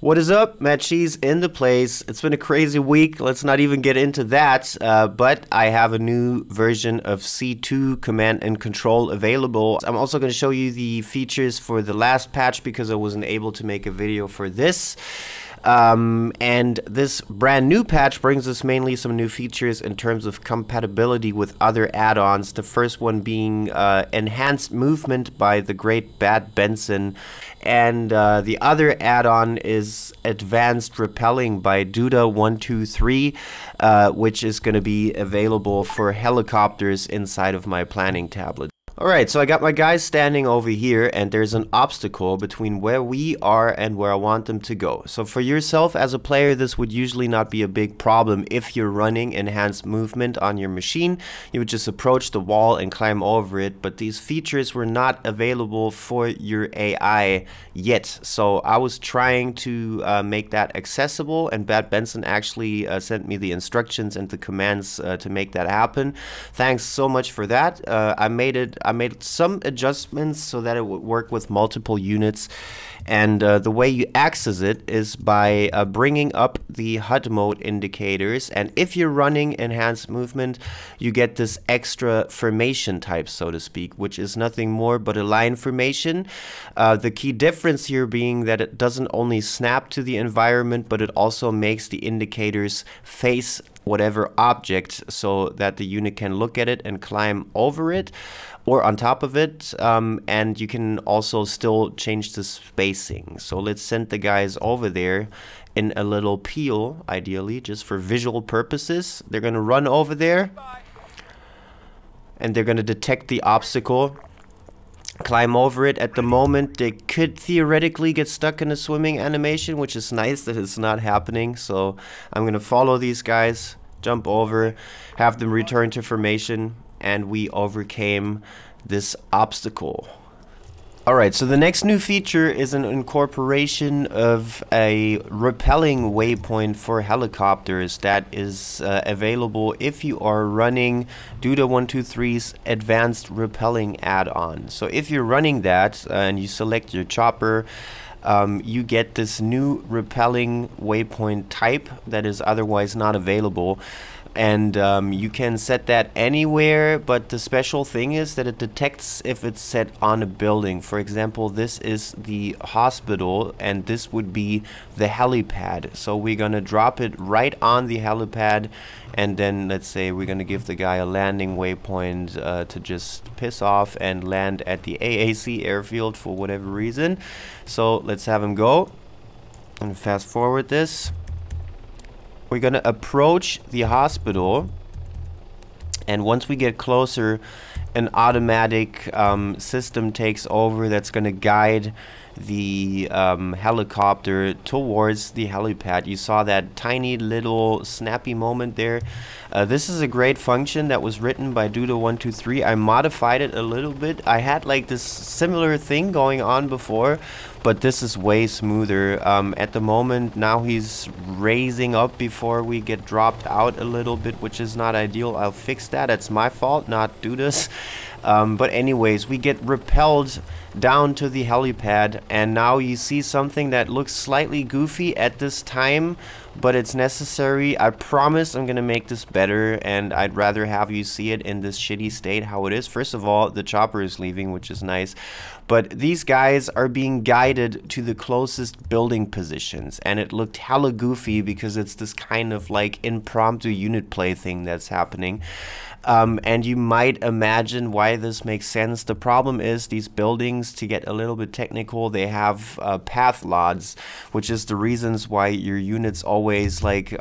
What is up, Matchies in the place? It's been a crazy week. Let's not even get into that. But I have a new version of C2 Command and Control available. I'm also going to show you the features for the last patch because I wasn't able to make a video for this. And this brand new patch brings us mainly some new features in terms of compatibility with other add-ons. The first one being enhanced movement by the great Bad Benson. And the other add-on is advanced repelling by Duda123, which is going to be available for helicopters inside of my planning tablet. Alright, so I got my guys standing over here and there's an obstacle between where we are and where I want them to go. So for yourself as a player, this would usually not be a big problem if you're running enhanced movement on your machine. You would just approach the wall and climb over it, but these features were not available for your AI yet. So I was trying to make that accessible, and Bad Benson actually sent me the instructions and the commands to make that happen. Thanks so much for that. I made some adjustments so that it would work with multiple units, and the way you access it is by bringing up the HUD mode indicators, and if you're running enhanced movement you get this extra formation type, so to speak, which is nothing more but a line formation. The key difference here being that it doesn't only snap to the environment, but it also makes the indicators face whatever object so that the unit can look at it and climb over it or on top of it, and you can also still change the spacing. So let's send the guys over there in a little peel, ideally just for visual purposes. They're gonna run over there and they're gonna detect the obstacle, climb over it. At the moment they could theoretically get stuck in a swimming animation, which is nice that it's not happening. So I'm gonna follow these guys, jump over, have them return to formation, and we overcame this obstacle. Alright, so the next new feature is an incorporation of a repelling waypoint for helicopters that is available if you are running Duda123's advanced repelling add-on. So if you're running that and you select your chopper, you get this new repelling waypoint type that is otherwise not available. And you can set that anywhere, but the special thing is that it detects if it's set on a building. For example, this is the hospital and this would be the helipad. So we're gonna drop it right on the helipad, and then let's say we're gonna give the guy a landing waypoint to just piss off and land at the AAC airfield for whatever reason. So let's have him go and fast forward this. We're gonna approach the hospital, and once we get closer, an automatic system takes over that's gonna guide the helicopter towards the helipad. You saw that tiny little snappy moment there. This is a great function that was written by Duda123. I modified it a little bit. I had like this similar thing going on before, but this is way smoother. At the moment now he's raising up before we get dropped out a little bit, which is not ideal. I'll fix that. It's my fault, not Duda's. But anyways, we get repelled down to the helipad, and now you see something that looks slightly goofy at this time, but it's necessary. I promise I'm gonna make this better, and I'd rather have you see it in this shitty state how it is. First of all, the chopper is leaving, which is nice, but these guys are being guided to the closest building positions, and it looked hella goofy because it's this kind of like impromptu unit play thing that's happening. And you might imagine why this makes sense. The problem is these buildings, to get a little bit technical, they have path LODs, which is the reasons why your units always like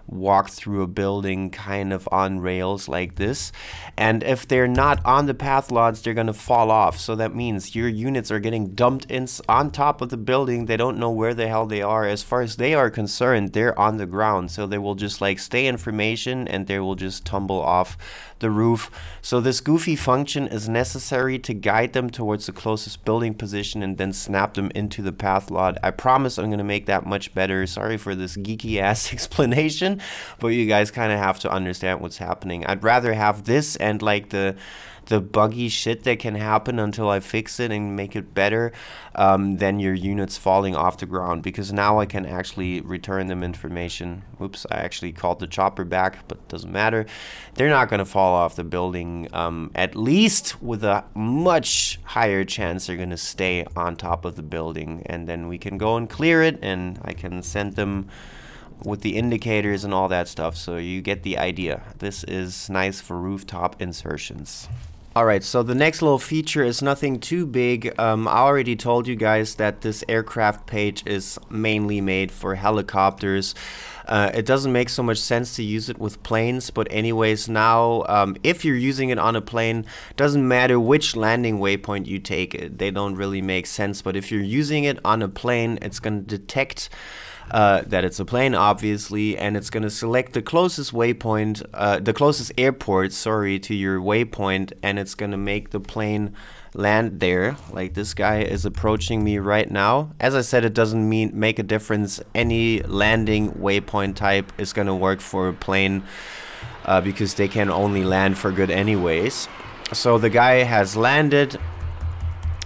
walk through a building kind of on rails like this, and if they're not on the path LODs, they're gonna fall off. So that means your units are getting dumped in on top of the building. They don't know where the hell they are. As far as they are concerned, they're on the ground, so they will just like stay in formation and they will just tumble off the roof. So this goofy function is necessary to guide them towards the closest building position and then snap them into the path LOD. I promise I'm gonna make that much better. Sorry for this geeky ass explanation. information, but you guys kind of have to understand what's happening. I'd rather have this and like the buggy shit that can happen until I fix it and make it better, than your units falling off the ground, because now I can actually return them information. Oops, I actually called the chopper back, but it doesn't matter. They're not gonna fall off the building, at least with a much higher chance they're gonna stay on top of the building, and then we can go and clear it, and I can send them with the indicators and all that stuff, so you get the idea. This is nice for rooftop insertions. Alright, so the next little feature is nothing too big. I already told you guys that this aircraft page is mainly made for helicopters. It doesn't make so much sense to use it with planes, but anyways, now if you're using it on a plane, doesn't matter which landing waypoint you take, they don't really make sense. But if you're using it on a plane, it's going to detect that it's a plane, obviously, and it's going to select the closest waypoint, the closest airport, sorry, to your waypoint, and it's going to make the plane land there. Like this guy is approaching me right now. As I said, it doesn't make a difference. Any landing waypoint type is going to work for a plane, because they can only land for good anyways. So the guy has landed,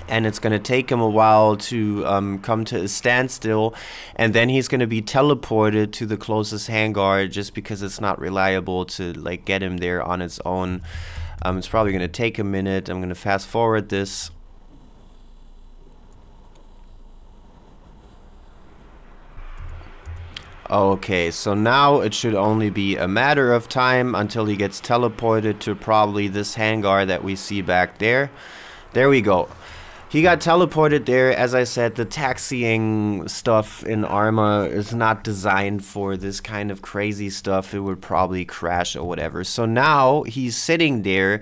and it's going to take him a while to come to a standstill, and then he's going to be teleported to the closest hangar, just because it's not reliable to like get him there on its own. It's probably going to take a minute. I'm going to fast forward this. Okay, so now it should only be a matter of time until he gets teleported to probably this hangar that we see back there. There we go. He got teleported there. As I said, the taxiing stuff in Arma is not designed for this kind of crazy stuff. It would probably crash or whatever. So now he's sitting there,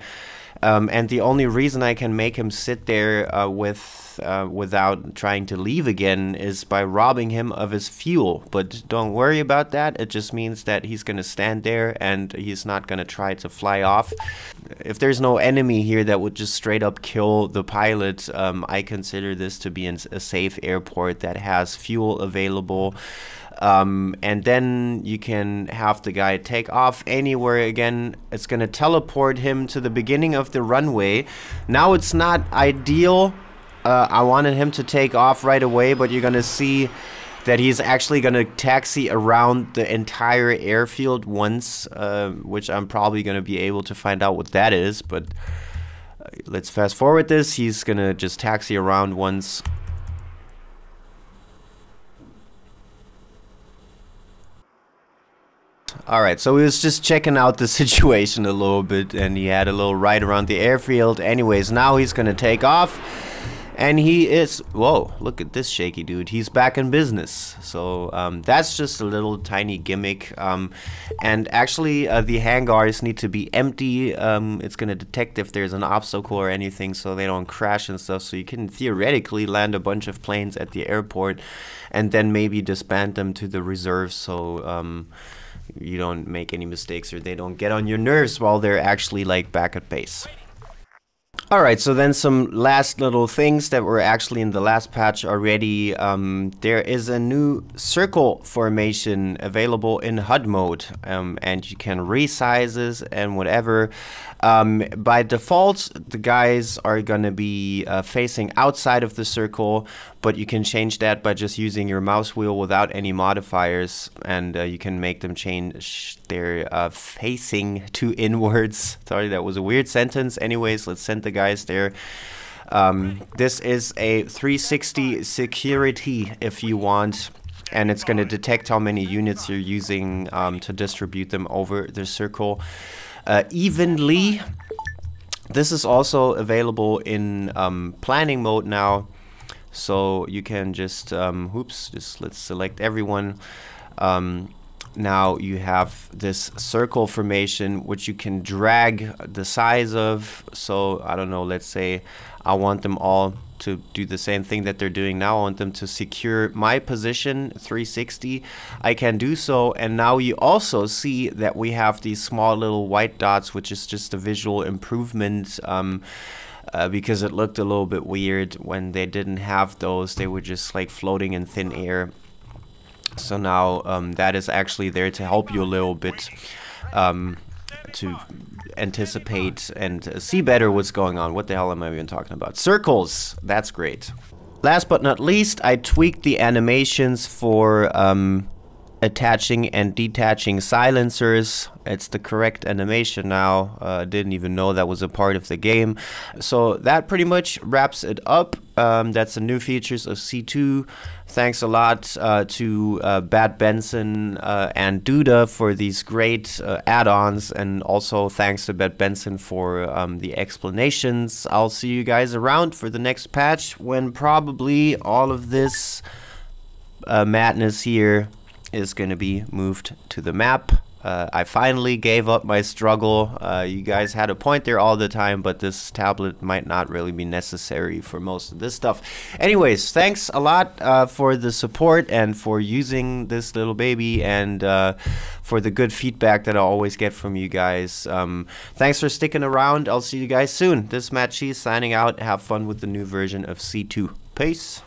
and the only reason I can make him sit there without trying to leave again is by robbing him of his fuel. But don't worry about that. It just means that he's going to stand there and he's not going to try to fly off. If there's no enemy here that would just straight up kill the pilot, I consider this to be a safe airport that has fuel available. And then you can have the guy take off anywhere again. It's going to teleport him to the beginning of the runway. Now it's not ideal. I wanted him to take off right away, but you're going to see that he's actually going to taxi around the entire airfield once, which I'm probably going to be able to find out what that is. But let's fast forward this. He's going to just taxi around once. Alright, so he was just checking out the situation a little bit, and he had a little ride around the airfield. Anyways, now he's going to take off. And he is, whoa, look at this shaky dude. He's back in business. So that's just a little tiny gimmick. And actually, the hangars need to be empty. It's going to detect if there's an obstacle or anything so they don't crash and stuff. So you can theoretically land a bunch of planes at the airport and then maybe disband them to the reserves, so you don't make any mistakes or they don't get on your nerves while they're actually like back at base. Alright, so then some last little things that were actually in the last patch already. There is a new circle formation available in HUD mode, and you can resizes and whatever. By default, the guys are gonna be facing outside of the circle, but you can change that by just using your mouse wheel without any modifiers, and you can make them change their facing to inwards. Sorry, that was a weird sentence. Anyways, let's send the guys there. This is a 360 security if you want, and it's going to detect how many units you're using to distribute them over the circle evenly. This is also available in planning mode now, so you can just let's select everyone. Now you have this circle formation which you can drag the size of. So I don't know, let's say I want them all to do the same thing that they're doing now. I want them to secure my position 360. I can do so, and now you also see that we have these small little white dots, which is just a visual improvement, because it looked a little bit weird when they didn't have those. They were just like floating in thin air. So now that is actually there to help you a little bit to anticipate and see better what's going on. What the hell am I even talking about? Circles, that's great. Last but not least, I tweaked the animations for attaching and detaching silencers. It's the correct animation now. Didn't even know that was a part of the game. So that pretty much wraps it up. That's the new features of C2. Thanks a lot to Bad Benson and Duda for these great add-ons, and also thanks to Bad Benson for the explanations. I'll see you guys around for the next patch, when probably all of this madness here is going to be moved to the map. I finally gave up my struggle. You guys had a point there all the time, but this tablet might not really be necessary for most of this stuff. Anyways, thanks a lot for the support and for using this little baby, and for the good feedback that I always get from you guys. Thanks for sticking around. I'll see you guys soon. This is Matt Cheese signing out. Have fun with the new version of C2. Peace.